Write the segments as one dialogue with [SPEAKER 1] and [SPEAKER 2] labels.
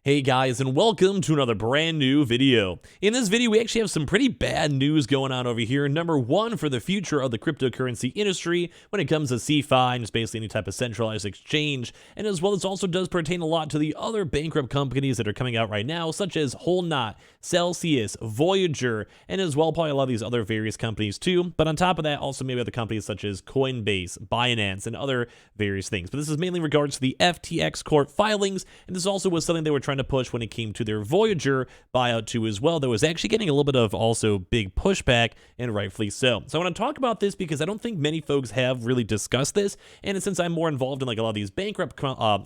[SPEAKER 1] Hey guys, and welcome to another brand new video. In this video, we actually have some pretty bad news going on over here. Number one, for the future of the cryptocurrency industry when it comes to CeFi, just basically any type of centralized exchange. And as well, this also does pertain a lot to the other bankrupt companies that are coming out right now, such as Whole Celsius, Voyager, and as well probably a lot of these other various companies too. But on top of that, also maybe other companies such as Coinbase, Binance, and other various things. But this is mainly in regards to the FTX court filings, and this also was something they were trying to push when it came to their Voyager buyout too as well, that was actually getting a little bit of also big pushback, and rightfully so. So I want to talk about this because I don't think many folks have really discussed this, and since I'm more involved in like a lot of these bankrupt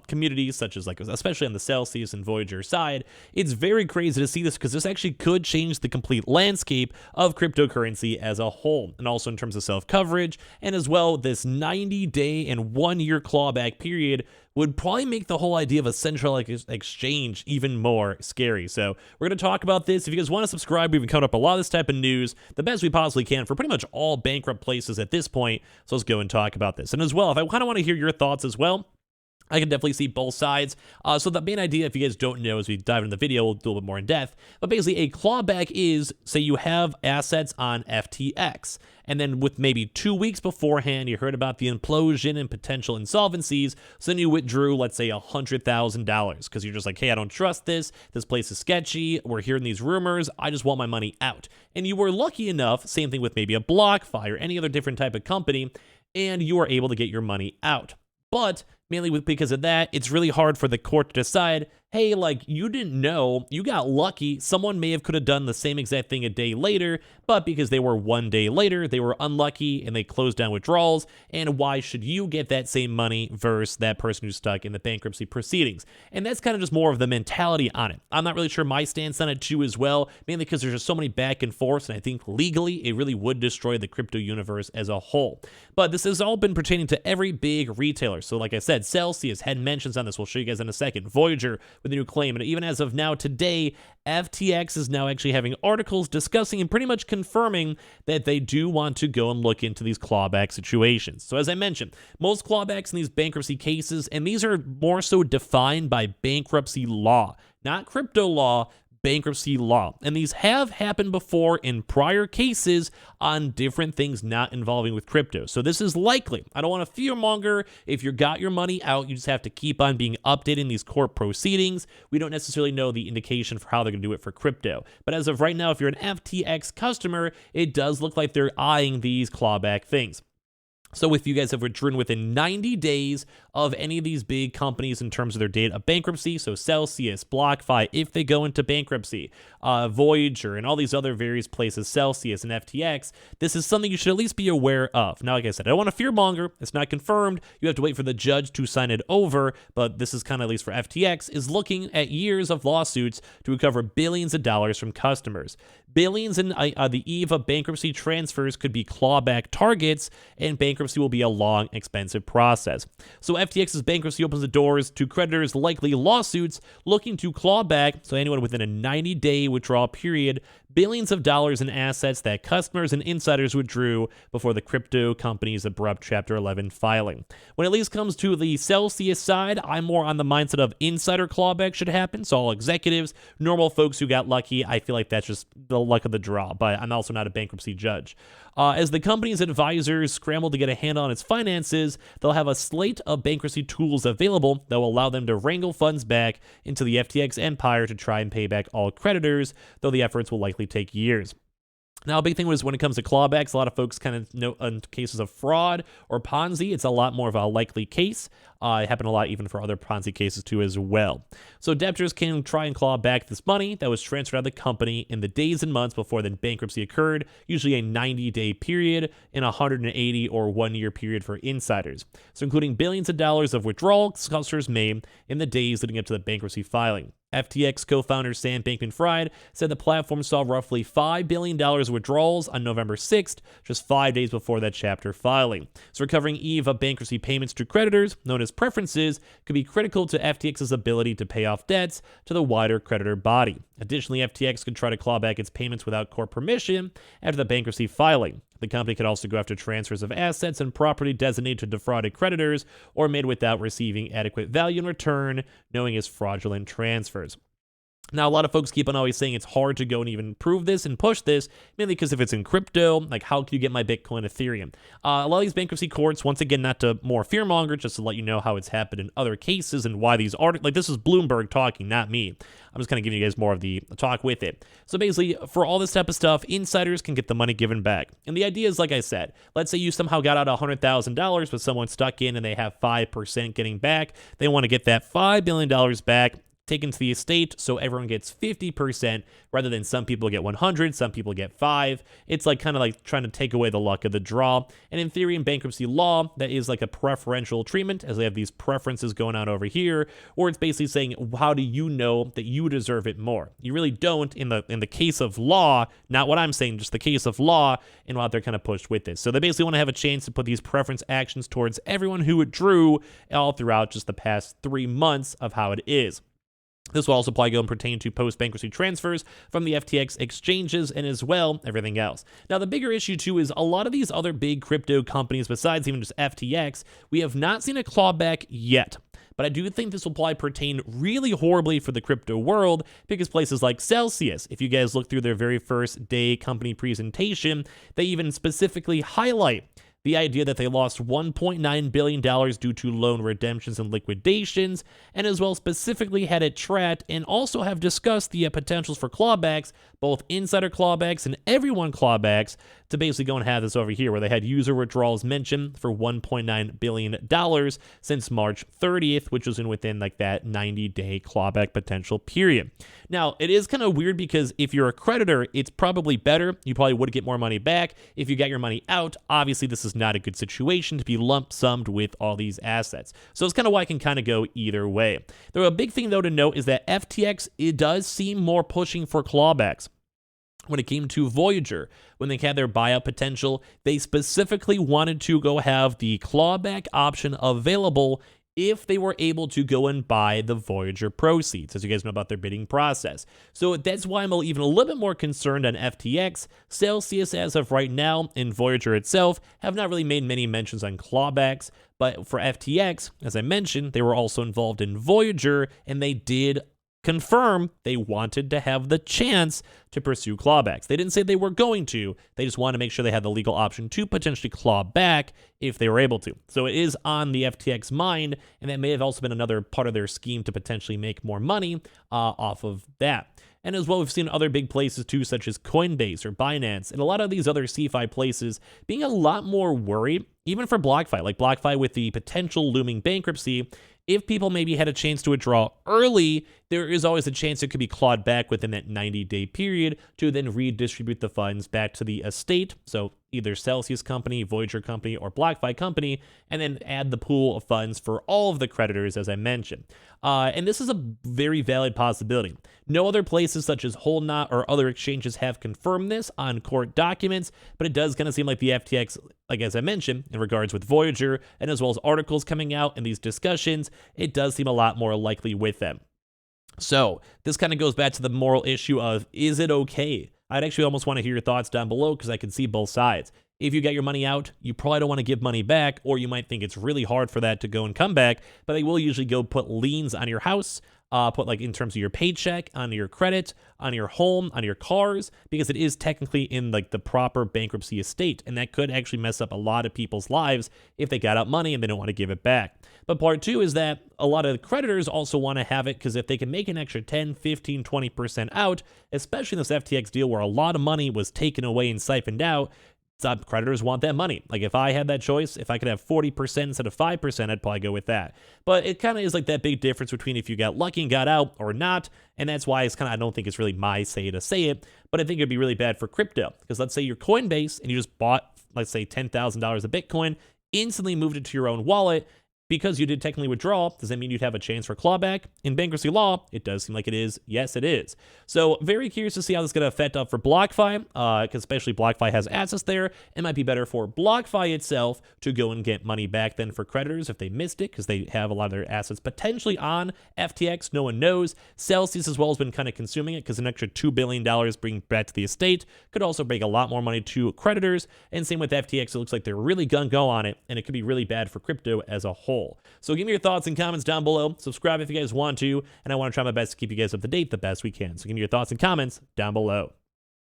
[SPEAKER 1] communities, such as like especially on the Celsius and Voyager side, it's very crazy to see this because this actually could change the complete landscape of cryptocurrency as a whole, and also in terms of self-coverage, and as well this 90-day and 1-year clawback period would probably make the whole idea of a centralized exchange even more scary. So we're going to talk about this. If you guys want to subscribe, we've been covering up a lot of this type of news the best we possibly can for pretty much all bankrupt places at this point. So let's go and talk about this. And as well, if I kind of want to hear your thoughts as well, I can definitely see both sides. So the main idea, if you guys don't know, as we dive into the video, we'll do a little bit more in depth. But basically, a clawback is, say you have assets on FTX, and then with maybe 2 weeks beforehand, you heard about the implosion and potential insolvencies, so then you withdrew, let's say, $100,000, because you're just like, hey, I don't trust this place is sketchy, we're hearing these rumors, I just want my money out. And you were lucky enough, same thing with maybe a Blockfi or any other different type of company, and you were able to get your money out. But mainly because of that, it's really hard for the court to decide, hey, like, you didn't know, you got lucky, someone could have done the same exact thing a day later, but because they were 1 day later, they were unlucky and they closed down withdrawals, and why should you get that same money versus that person who's stuck in the bankruptcy proceedings? And that's kind of just more of the mentality on it. I'm not really sure my stance on it too as well, mainly because there's just so many back and forths, and I think legally it really would destroy the crypto universe as a whole. But this has all been pertaining to every big retailer. So like I said, Celsius had mentions on this, we'll show you guys in a second. Voyager with a new claim, and even as of now today, FTX is now actually having articles discussing and pretty much confirming that they do want to go and look into these clawback situations. So as I mentioned, most clawbacks in these bankruptcy cases, and these are more so defined by bankruptcy law, not crypto law, bankruptcy law. And these have happened before in prior cases on different things not involving with crypto. So this is likely. I don't want to fearmonger. If you got your money out, you just have to keep on being updated in these court proceedings. We don't necessarily know the indication for how they're going to do it for crypto. But as of right now, if you're an FTX customer, it does look like they're eyeing these clawback things. So if you guys have withdrawn within 90 days of any of these big companies in terms of their date of bankruptcy, so Celsius, Blockfi, if they go into bankruptcy, Voyager, and all these other various places, Celsius and FTX, this is something you should at least be aware of. Now, like I said, I don't want to fearmonger. It's not confirmed. You have to wait for the judge to sign it over, but this is kind of, at least for FTX, is looking at years of lawsuits to recover billions of dollars from customers. Billions in the eve of bankruptcy transfers could be clawback targets, and bankruptcy will be a long, expensive process. So FTX's bankruptcy opens the doors to creditors' likely lawsuits looking to claw back, so anyone within a 90-day withdrawal period, billions of dollars in assets that customers and insiders withdrew before the crypto company's abrupt Chapter 11 filing. When it at least comes to the Celsius side, I'm more on the mindset of insider clawback should happen, so all executives, normal folks who got lucky, I feel like that's just the luck of the draw, but I'm also not a bankruptcy judge. As the company's advisors scramble to get a handle on its finances, they'll have a slate of bankruptcy tools available that will allow them to wrangle funds back into the FTX empire to try and pay back all creditors, though the efforts will likely take years. Now, a big thing was when it comes to clawbacks, a lot of folks kind of know in cases of fraud or Ponzi, it's a lot more of a likely case. It happened a lot even for other Ponzi cases too as well. So debtors can try and claw back this money that was transferred out of the company in the days and months before the bankruptcy occurred, usually a 90-day period and a 180 or 1-year period for insiders. So including billions of dollars of withdrawals customers made in the days leading up to the bankruptcy filing. FTX co-founder Sam Bankman-Fried said the platform saw roughly $5 billion of withdrawals on November 6th, just 5 days before that chapter filing. So recovering eve of bankruptcy payments to creditors, known as preferences, could be critical to FTX's ability to pay off debts to the wider creditor body. Additionally, FTX could try to claw back its payments without court permission after the bankruptcy filing. The company could also go after transfers of assets and property designated to defrauded creditors or made without receiving adequate value in return, known as fraudulent transfers. Now, a lot of folks keep on always saying it's hard to go and even prove this and push this, mainly because if it's in crypto, like how can you get my Bitcoin, Ethereum? A lot of these bankruptcy courts, once again, not to more fearmonger, just to let you know how it's happened in other cases and why these articles, like this is Bloomberg talking, not me. I'm just kind of giving you guys more of the talk with it. So basically, for all this type of stuff, insiders can get the money given back. And the idea is, like I said, let's say you somehow got out $100,000 with someone stuck in and they have 5% getting back. They want to get that $5 billion back, taken to the estate, so everyone gets 50% rather than some people get 100, some people get 5. It's like kind of like trying to take away the luck of the draw. And in theory, in bankruptcy law, that is like a preferential treatment, as they have these preferences going on over here, or it's basically saying, how do you know that you deserve it more? You really don't in the case of law, not what I'm saying, just the case of law, and what they're kind of pushed with this. So they basically want to have a chance to put these preference actions towards everyone who withdrew all throughout just the past 3 months of how it is. This will also probably go and pertain to post-bankruptcy transfers from the FTX exchanges and as well everything else. Now, the bigger issue too is a lot of these other big crypto companies, besides even just FTX, we have not seen a clawback yet. But I do think this will probably pertain really horribly for the crypto world because places like Celsius, if you guys look through their very first day company presentation, they even specifically highlight the idea that they lost $1.9 billion due to loan redemptions and liquidations, and as well specifically had it tracked and also have discussed the potentials for clawbacks, both insider clawbacks and everyone clawbacks, to basically go and have this over here, where they had user withdrawals mentioned for $1.9 billion since March 30th, which was within like that 90-day clawback potential period. Now, it is kind of weird because if you're a creditor, it's probably better. You probably would get more money back. If you got your money out, obviously this is not a good situation to be lump summed with all these assets. So it's kind of why it can kind of go either way. A big thing though to note is that FTX, it does seem more pushing for clawbacks. When it came to Voyager, when they had their buyout potential, they specifically wanted to go have the clawback option available if they were able to go and buy the Voyager proceeds, as you guys know about their bidding process. So that's why I'm even a little bit more concerned on FTX. Celsius, as of right now, and Voyager itself have not really made many mentions on clawbacks. But for FTX, as I mentioned, they were also involved in Voyager, and they did confirm they wanted to have the chance to pursue clawbacks. They didn't say they were going to. They just wanted to make sure they had the legal option to potentially claw back if they were able to. So it is on the FTX mind, and that may have also been another part of their scheme to potentially make more money off of that. And as well, we've seen other big places too, such as Coinbase or Binance, and a lot of these other CeFi places being a lot more worried, even for Blockfi, like Blockfi with the potential looming bankruptcy. If people maybe had a chance to withdraw early, there is always a chance it could be clawed back within that 90-day period to then redistribute the funds back to the estate. So either Celsius company, Voyager company, or Blockfi company, and then add the pool of funds for all of the creditors, as I mentioned. And this is a very valid possibility. No other places such as Holdnot or other exchanges have confirmed this on court documents, but it does kind of seem like the FTX, like as I mentioned, in regards with Voyager, and as well as articles coming out and these discussions, it does seem a lot more likely with them. So this kind of goes back to the moral issue of, is it okay? I'd actually almost want to hear your thoughts down below because I can see both sides. If you get your money out, you probably don't want to give money back, or you might think it's really hard for that to go and come back, but they will usually go put liens on your house, put like in terms of your paycheck, on your credit, on your home, on your cars, because it is technically in like the proper bankruptcy estate, and that could actually mess up a lot of people's lives if they got out money and they don't want to give it back. But part two is that a lot of the creditors also want to have it because if they can make an extra 10, 15, 20% out, especially in this FTX deal where a lot of money was taken away and siphoned out, some creditors want that money. Like if I had that choice, if I could have 40% instead of 5%, I'd probably go with that. But it kind of is like that big difference between if you got lucky and got out or not. And that's why it's kind of, I don't think it's really my say to say it, but I think it'd be really bad for crypto. Because let's say you're Coinbase and you just bought, let's say $10,000 of Bitcoin, instantly moved it to your own wallet, because you did technically withdraw, does that mean you'd have a chance for clawback? In bankruptcy law, it does seem like it is. Yes, it is. So very curious to see how this is going to affect up for Blockfi, because especially Blockfi has assets there. It might be better for Blockfi itself to go and get money back then for creditors if they missed it, because they have a lot of their assets potentially on FTX. No one knows. Celsius as well has been kind of consuming it, because an extra $2 billion bringing back to the estate could also bring a lot more money to creditors. And same with FTX, it looks like they're really gung-ho on it, and it could be really bad for crypto as a whole. So give me your thoughts and comments down below. Subscribe if you guys want to, and I want to try my best to keep you guys up to date the best we can. So give me your thoughts and comments down below.